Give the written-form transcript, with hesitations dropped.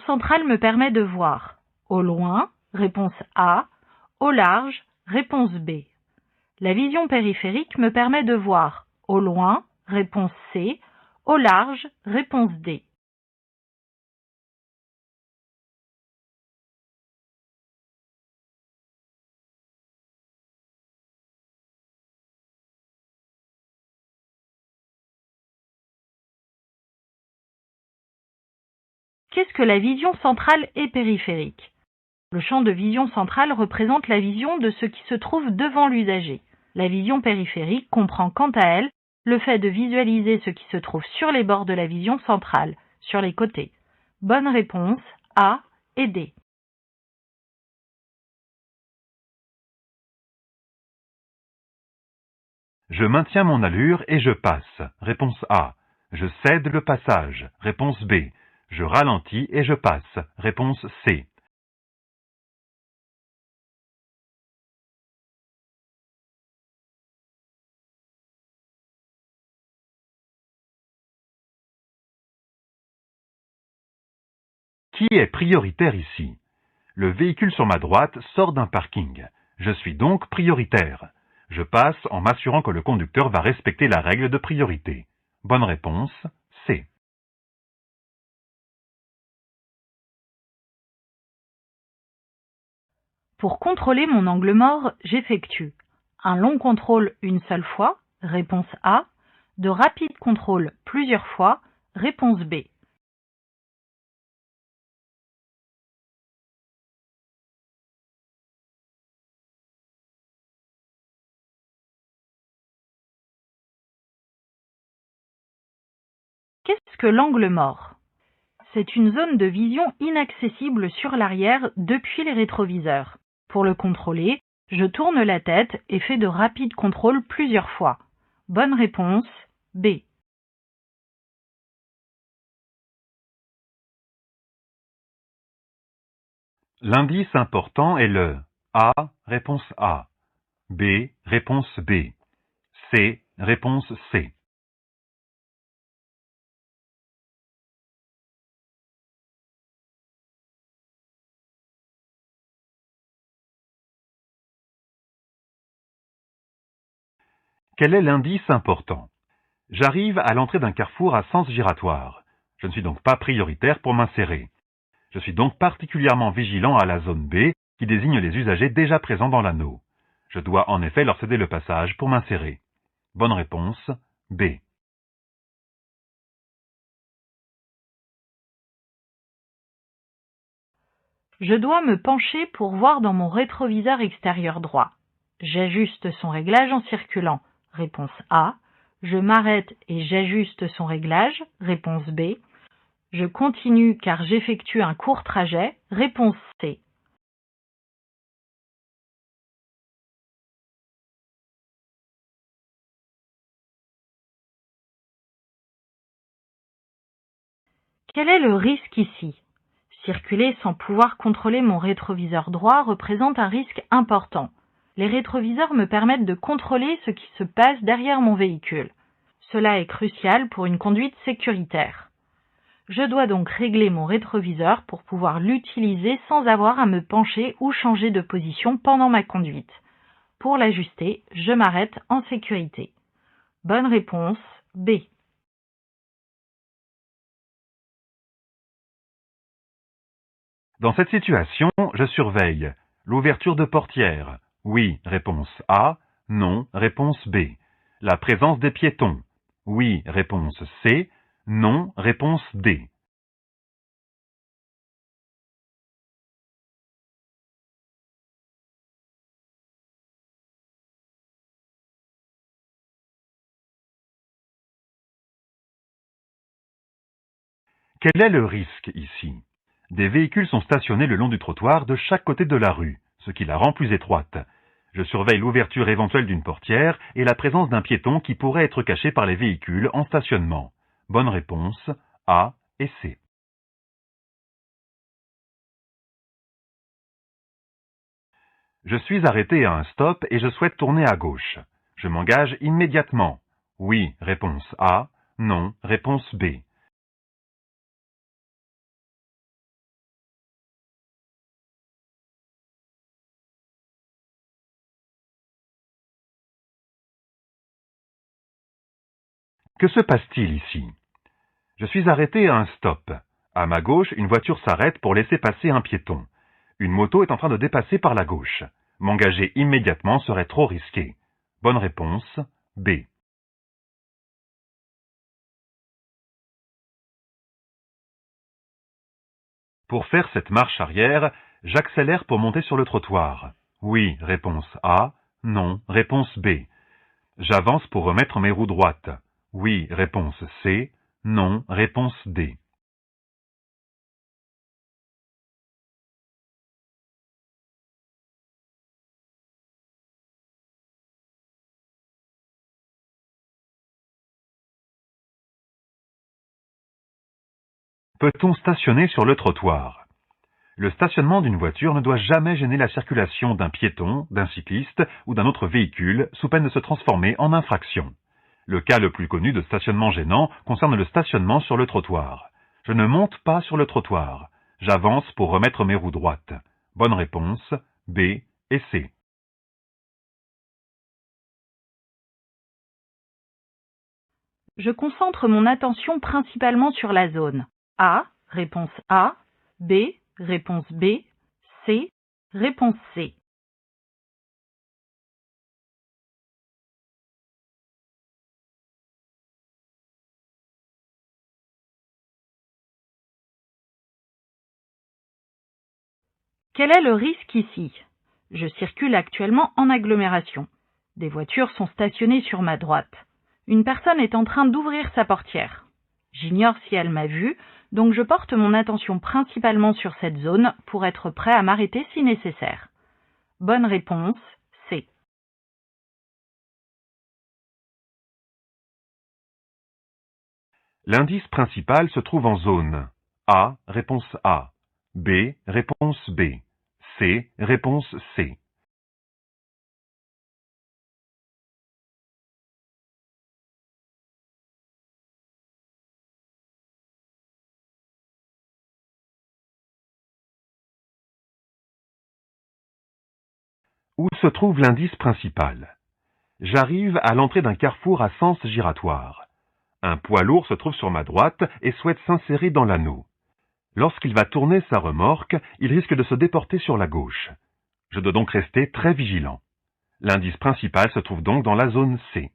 centrale me permet de voir au loin, réponse A, au large, réponse B. La vision périphérique me permet de voir au loin, réponse C, au large, réponse D. Qu'est-ce que la vision centrale et périphérique? Le champ de vision centrale représente la vision de ce qui se trouve devant l'usager. La vision périphérique comprend quant à elle le fait de visualiser ce qui se trouve sur les bords de la vision centrale, sur les côtés. Bonne réponse A et D. Je maintiens mon allure et je passe. Réponse A. Je cède le passage. Réponse B. Je ralentis et je passe. Réponse C. Qui est prioritaire ici? Le véhicule sur ma droite sort d'un parking. Je suis donc prioritaire. Je passe en m'assurant que le conducteur va respecter la règle de priorité. Bonne réponse, C. Pour contrôler mon angle mort, j'effectue un long contrôle une seule fois, réponse A, de rapides contrôles plusieurs fois, réponse B. Qu'est-ce que l'angle mort? C'est une zone de vision inaccessible sur l'arrière depuis les rétroviseurs. Pour le contrôler, je tourne la tête et fais de rapides contrôles plusieurs fois. Bonne réponse, B. L'indice important est le A, réponse A, B, réponse B, C, réponse C. Quel est l'indice important? J'arrive à l'entrée d'un carrefour à sens giratoire. Je ne suis donc pas prioritaire pour m'insérer. Je suis donc particulièrement vigilant à la zone B qui désigne les usagers déjà présents dans l'anneau. Je dois en effet leur céder le passage pour m'insérer. Bonne réponse, B. Je dois me pencher pour voir dans mon rétroviseur extérieur droit. J'ajuste son réglage en circulant. Réponse A. Je m'arrête et j'ajuste son réglage. Réponse B. Je continue car j'effectue un court trajet. Réponse C. Quel est le risque ici? Circuler sans pouvoir contrôler mon rétroviseur droit représente un risque important. Les rétroviseurs me permettent de contrôler ce qui se passe derrière mon véhicule. Cela est crucial pour une conduite sécuritaire. Je dois donc régler mon rétroviseur pour pouvoir l'utiliser sans avoir à me pencher ou changer de position pendant ma conduite. Pour l'ajuster, je m'arrête en sécurité. Bonne réponse, B. Dans cette situation, je surveille l'ouverture de portière. Oui, réponse A. Non, réponse B. La présence des piétons. Oui, réponse C. Non, réponse D. Quel est le risque ici? Des véhicules sont stationnés le long du trottoir de chaque côté de la rue, ce qui la rend plus étroite. Je surveille l'ouverture éventuelle d'une portière et la présence d'un piéton qui pourrait être caché par les véhicules en stationnement. Bonne réponse, A et C. Je suis arrêté à un stop et je souhaite tourner à gauche. Je m'engage immédiatement. Oui, réponse A. Non, réponse B. Que se passe-t-il ici? Je suis arrêté à un stop. À ma gauche, une voiture s'arrête pour laisser passer un piéton. Une moto est en train de dépasser par la gauche. M'engager immédiatement serait trop risqué. Bonne réponse, B. Pour faire cette marche arrière, j'accélère pour monter sur le trottoir. Oui, réponse A. Non, réponse B. J'avance pour remettre mes roues droites. Oui, réponse C. Non, réponse D. Peut-on stationner sur le trottoir? Le stationnement d'une voiture ne doit jamais gêner la circulation d'un piéton, d'un cycliste ou d'un autre véhicule, sous peine de se transformer en infraction. Le cas le plus connu de stationnement gênant concerne le stationnement sur le trottoir. Je ne monte pas sur le trottoir. J'avance pour remettre mes roues droites. Bonne réponse, B et C. Je concentre mon attention principalement sur la zone. A, réponse A, B, réponse B, C, réponse C. Quel est le risque ici? Je circule actuellement en agglomération. Des voitures sont stationnées sur ma droite. Une personne est en train d'ouvrir sa portière. J'ignore si elle m'a vu, donc je porte mon attention principalement sur cette zone pour être prêt à m'arrêter si nécessaire. Bonne réponse, C. L'indice principal se trouve en zone A, réponse A, B, réponse B, C, réponse C. Où se trouve l'indice principal? J'arrive à l'entrée d'un carrefour à sens giratoire. Un poids lourd se trouve sur ma droite et souhaite s'insérer dans l'anneau. Lorsqu'il va tourner sa remorque, il risque de se déporter sur la gauche. Je dois donc rester très vigilant. L'indice principal se trouve donc dans la zone C.